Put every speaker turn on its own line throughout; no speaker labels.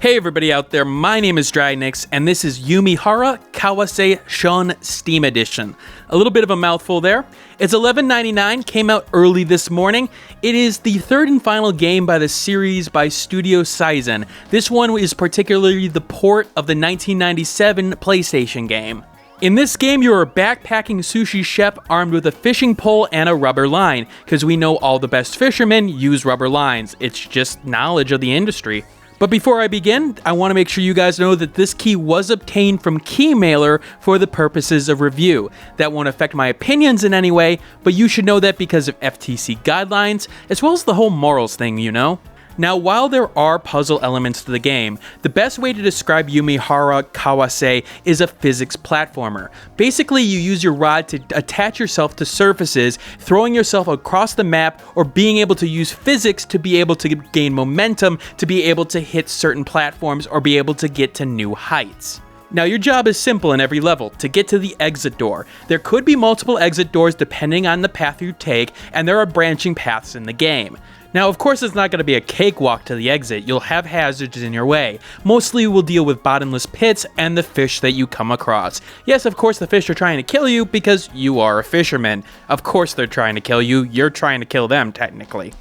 Hey everybody out there, my name is Dragnix, and this is Umihara Kawase Shun Steam Edition. A little bit of a mouthful there. It's $11.99, came out early this morning. It is the third and final game by the series by Studio Saizen. This one is particularly the port of the 1997 PlayStation game. In this game, you're a backpacking sushi chef armed with a fishing pole and a rubber line, because we know all the best fishermen use rubber lines. It's just knowledge of the industry. But before I begin, I want to make sure you guys know that this key was obtained from keymailer for the purposes of review. That won't affect my opinions in any way, but you should know that because of FTC guidelines, as well as the whole morals thing, you know? Now, while there are puzzle elements to the game, the best way to describe Umihara Kawase is a physics platformer. Basically, you use your rod to attach yourself to surfaces, throwing yourself across the map, or being able to use physics to be able to gain momentum, to be able to hit certain platforms, or be able to get to new heights. Now, your job is simple in every level, to get to the exit door. There could be multiple exit doors depending on the path you take, and there are branching paths in the game. Now, of course, it's not going to be a cakewalk to the exit. You'll have hazards in your way. Mostly, we'll deal with bottomless pits and the fish that you come across. Yes, of course, the fish are trying to kill you because you are a fisherman. Of course they're trying to kill you. You're trying to kill them, technically.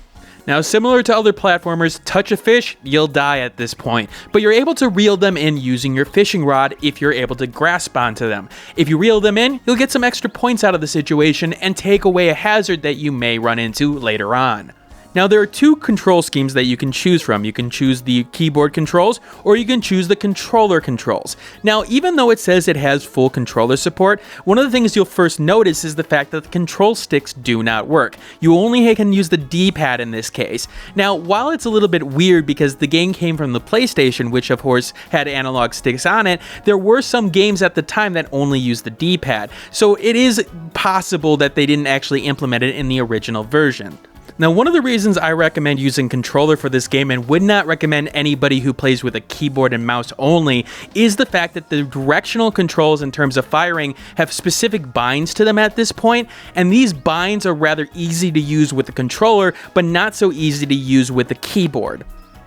Now, similar to other platformers, touch a fish, you'll die at this point, but you're able to reel them in using your fishing rod if you're able to grasp onto them. If you reel them in, you'll get some extra points out of the situation and take away a hazard that you may run into later on. Now, there are two control schemes that you can choose from. You can choose the keyboard controls, or you can choose the controller controls. Now, even though it says it has full controller support, one of the things you'll first notice is the fact that the control sticks do not work. You only can use the D-pad in this case. Now, while it's a little bit weird because the game came from the PlayStation, which of course had analog sticks on it, there were some games at the time that only used the D-pad. So it is possible that they didn't actually implement it in the original version. Now, one of the reasons I recommend using controller for this game and would not recommend anybody who plays with a keyboard and mouse only is the fact that the directional controls in terms of firing have specific binds to them at this point, and these binds are rather easy to use with the controller, but not so easy to use with the keyboard.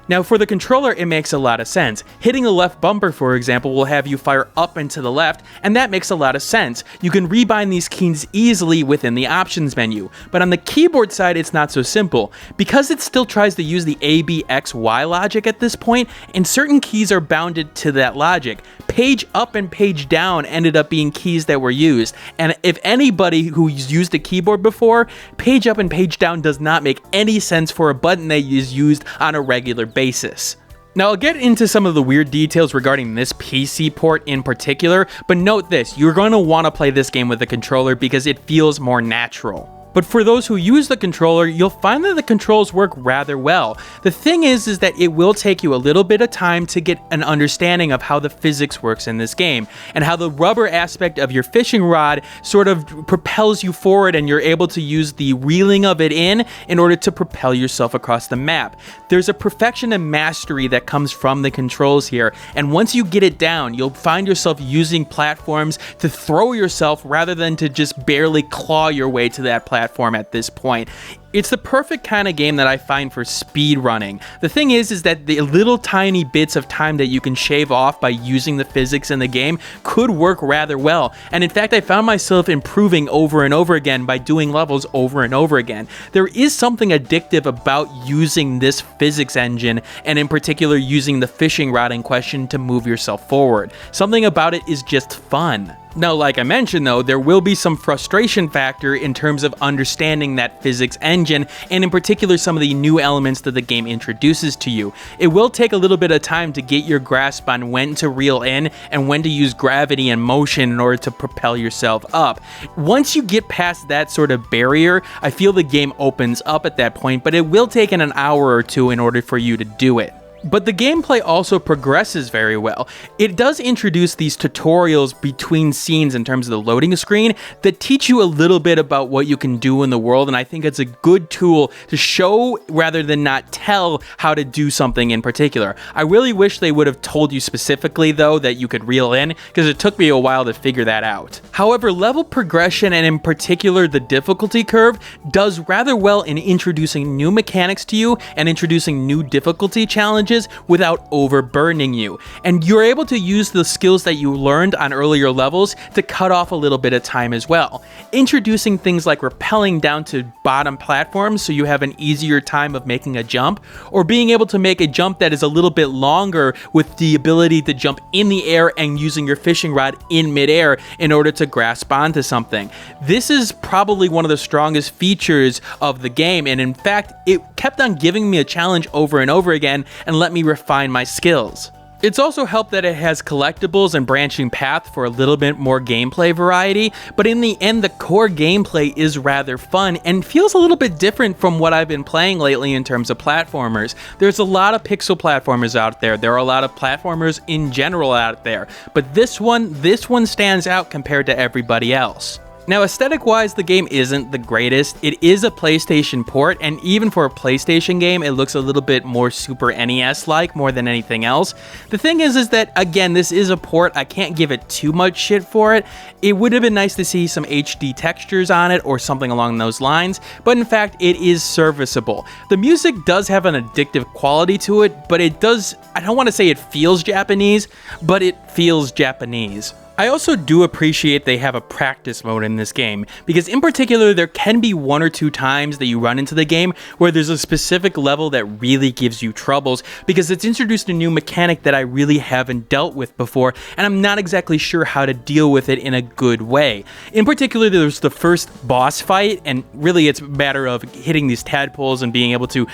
Now, for the controller, it makes a lot of sense. Hitting the left bumper, for example, will have you fire up and to the left, and that makes a lot of sense. You can rebind these keys easily within the options menu. But on the keyboard side, it's not so simple. Because it still tries to use the A, B, X, Y logic at this point, and certain keys are bounded to that logic. Page up and page down ended up being keys that were used. And if anybody who's used a keyboard before, page up and page down does not make any sense for a button that is used on a regular basis. Now, I'll get into some of the weird details regarding this PC port in particular, but note this, you're going to want to play this game with a controller because it feels more natural. But for those who use the controller, you'll find that the controls work rather well. The thing is that it will take you a little bit of time to get an understanding of how the physics works in this game, and how the rubber aspect of your fishing rod sort of propels you forward, and you're able to use the reeling of it in order to propel yourself across the map. There's a perfection and mastery that comes from the controls here, and once you get it down, you'll find yourself using platforms to throw yourself rather than to just barely claw your way to that platform at this point. It's the perfect kind of game that I find for speed running. The thing is that the little tiny bits of time that you can shave off by using the physics in the game could work rather well. And in fact, I found myself improving over and over again by doing levels over and over again. There is something addictive about using this physics engine, and in particular using the fishing rod in question to move yourself forward. Something about it is just fun. Now, like I mentioned though, there will be some frustration factor in terms of understanding that physics engine, and in particular some of the new elements that the game introduces to you. It will take a little bit of time to get your grasp on when to reel in and when to use gravity and motion in order to propel yourself up. Once you get past that sort of barrier, I feel the game opens up at that point, but it will take an hour or two in order for you to do it. But the gameplay also progresses very well. It does introduce these tutorials between scenes in terms of the loading screen that teach you a little bit about what you can do in the world, and I think it's a good tool to show rather than not tell how to do something in particular. I really wish they would have told you specifically though that you could reel in, because it took me a while to figure that out. However, level progression, and in particular the difficulty curve, does rather well in introducing new mechanics to you and introducing new difficulty challenges challenges without overburdening you. And you're able to use the skills that you learned on earlier levels to cut off a little bit of time as well. Introducing things like rappelling down to bottom platforms so you have an easier time of making a jump, or being able to make a jump that is a little bit longer with the ability to jump in the air and using your fishing rod in midair in order to grasp onto something. This is probably one of the strongest features of the game, and in fact, it kept on giving me a challenge over and over again and let me refine my skills. It's also helped that it has collectibles and branching paths for a little bit more gameplay variety, but in the end, the core gameplay is rather fun and feels a little bit different from what I've been playing lately in terms of platformers. There's a lot of pixel platformers out there. There are a lot of platformers in general out there, but this one stands out compared to everybody else. Now, aesthetic-wise, the game isn't the greatest. It is a PlayStation port, and even for a PlayStation game, it looks a little bit more Super NES-like more than anything else. The thing is that, again, this is a port. I can't give it too much shit for it. It would have been nice to see some HD textures on it or something along those lines, but in fact, it is serviceable. The music does have an addictive quality to it, but it does, I don't want to say it feels Japanese, but it feels Japanese. I also do appreciate they have a practice mode in this game, because in particular there can be 1 or 2 times that you run into the game where there's a specific level that really gives you troubles, because it's introduced a new mechanic that I really haven't dealt with before, and I'm not exactly sure how to deal with it in a good way. In particular, there's the first boss fight, and really it's a matter of hitting these tadpoles and being able to,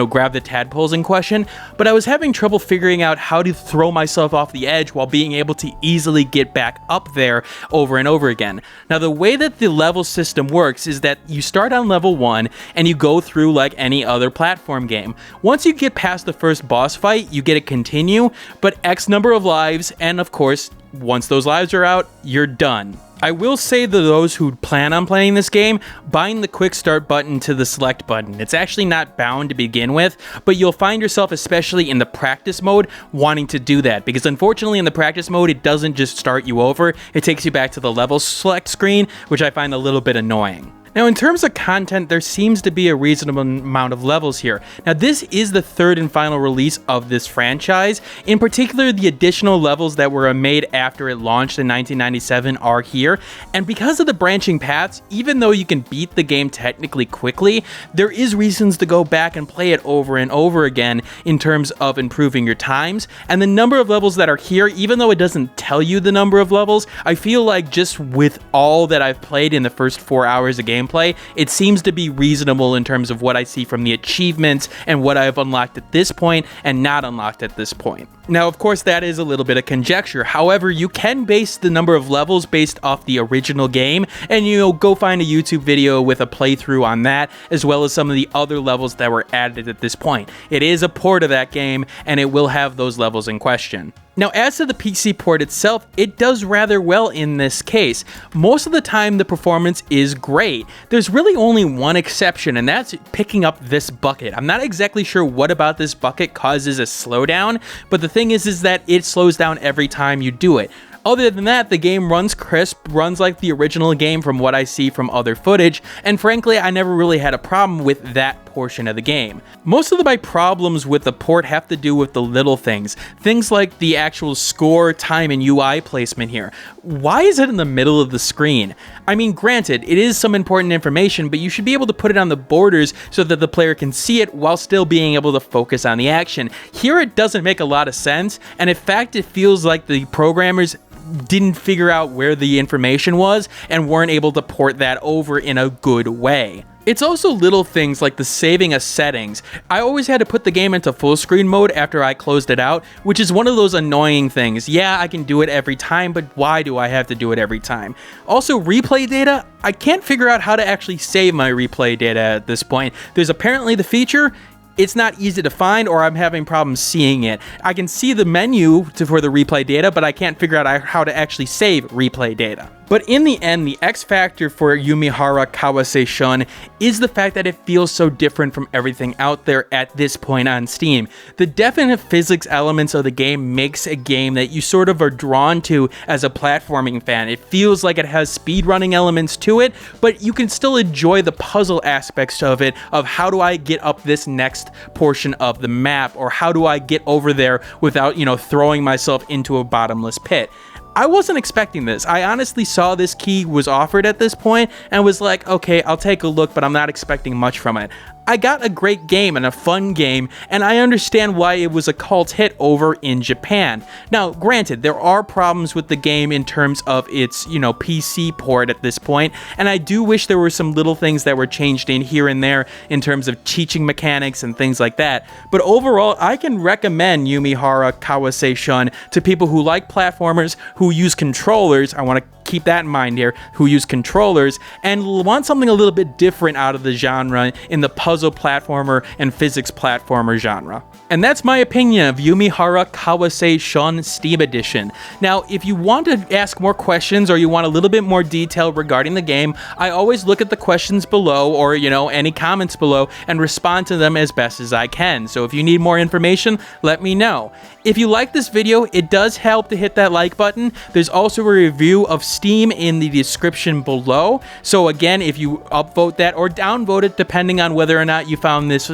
grab the tadpoles in question, but I was having trouble figuring out how to throw myself off the edge while being able to easily get back up there over and over again. Now, the way that the level system works is that you start on level 1 and you go through like any other platform game. Once you get past the first boss fight, you get to continue, but X number of lives, and of course, once those lives are out, you're done. I will say to those who plan on playing this game, bind the quick start button to the select button. It's actually not bound to begin with, but you'll find yourself, especially in the practice mode, wanting to do that, because unfortunately in the practice mode, it doesn't just start you over, it takes you back to the level select screen, which I find a little bit annoying. Now, in terms of content, there seems to be a reasonable amount of levels here. Now, this is the third and final release of this franchise. In particular, the additional levels that were made after it launched in 1997 are here. And because of the branching paths, even though you can beat the game technically quickly, there is reasons to go back and play it over and over again in terms of improving your times. And the number of levels that are here, even though it doesn't tell you the number of levels, I feel like just with all that I've played in the first 4 hours of gameplay, it seems to be reasonable in terms of what I see from the achievements and what I've unlocked at this point and not unlocked at this point. Now, of course, that is a little bit of conjecture. However, you can base the number of levels based off the original game, and go find a YouTube video with a playthrough on that, as well as some of the other levels that were added at this point. It is a port of that game, and it will have those levels in question. Now, as to the PC port itself, it does rather well in this case. Most of the time, the performance is great. There's really only one exception, and that's picking up this bucket. I'm not exactly sure what about this bucket causes a slowdown, but the thing is that it slows down every time you do it. Other than that, the game runs crisp, runs like the original game from what I see from other footage, and frankly, I never really had a problem with that portion of the game. Most of my problems with the port have to do with the little things. Things like the actual score, time, and UI placement here. Why is it in the middle of the screen? I mean, granted, it is some important information, but you should be able to put it on the borders so that the player can see it while still being able to focus on the action. Here, it doesn't make a lot of sense, and in fact, it feels like the programmers didn't figure out where the information was and weren't able to port that over in a good way. It's also little things like the saving of settings. I always had to put the game into full screen mode after I closed it out, which is one of those annoying things. Yeah, I can do it every time, but why do I have to do it every time? Also, replay data, I can't figure out how to actually save my replay data at this point. There's apparently the feature. It's not easy to find, or I'm having problems seeing it. I can see the menu for the replay data, but I can't figure out how to actually save replay data. But in the end, the X factor for Umihara Kawase Shun is the fact that it feels so different from everything out there at this point on Steam. The definite physics elements of the game makes a game that you sort of are drawn to as a platforming fan. It feels like it has speedrunning elements to it, but you can still enjoy the puzzle aspects of it, of how do I get up this next portion of the map, or how do I get over there without, throwing myself into a bottomless pit. I wasn't expecting this. I honestly saw this key was offered at this point and was like, okay, I'll take a look, but I'm not expecting much from it. I got a great game and a fun game, and I understand why it was a cult hit over in Japan. Now, granted, there are problems with the game in terms of its, PC port at this point, and I do wish there were some little things that were changed in here and there in terms of teaching mechanics and things like that. But overall, I can recommend Umihara Kawase Shun to people who like platformers, who use controllers. I want to keep that in mind here, who use controllers and want something a little bit different out of the genre in the puzzle platformer and physics platformer genre. And that's my opinion of Umihara Kawase Shun Steam Edition. Now, if you want to ask more questions or you want a little bit more detail regarding the game, I always look at the questions below or, any comments below and respond to them as best as I can. So if you need more information, let me know. If you like this video, it does help to hit that like button. There's also a review of Steam in the description below. So again, if you upvote that or downvote it, depending on whether or not you found this,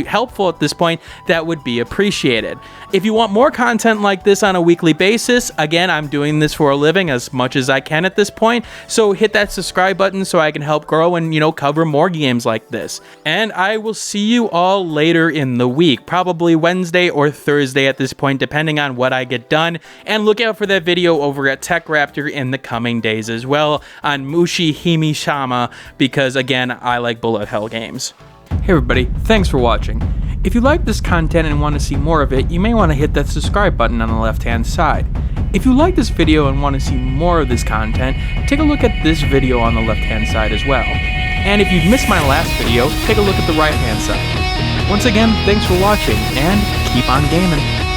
helpful at this point, that would be appreciated. If you want more content like this on a weekly basis, again, I'm doing this for a living as much as I can at this point. So hit that subscribe button so I can help grow and, cover more games like this. And I will see you all later in the week, probably Wednesday or Thursday at this point, depending on what I get done. And look out for that video over at Tech Raptor in the coming days as well on Mushi Himishama, because again, I like bullet hell games. Hey everybody, thanks for watching. If you like this content and want to see more of it, you may want to hit that subscribe button on the left hand side. If you like this video and want to see more of this content, take a look at this video on the left hand side as well. And if you've missed my last video, take a look at the right hand side. Once again, thanks for watching and keep on gaming.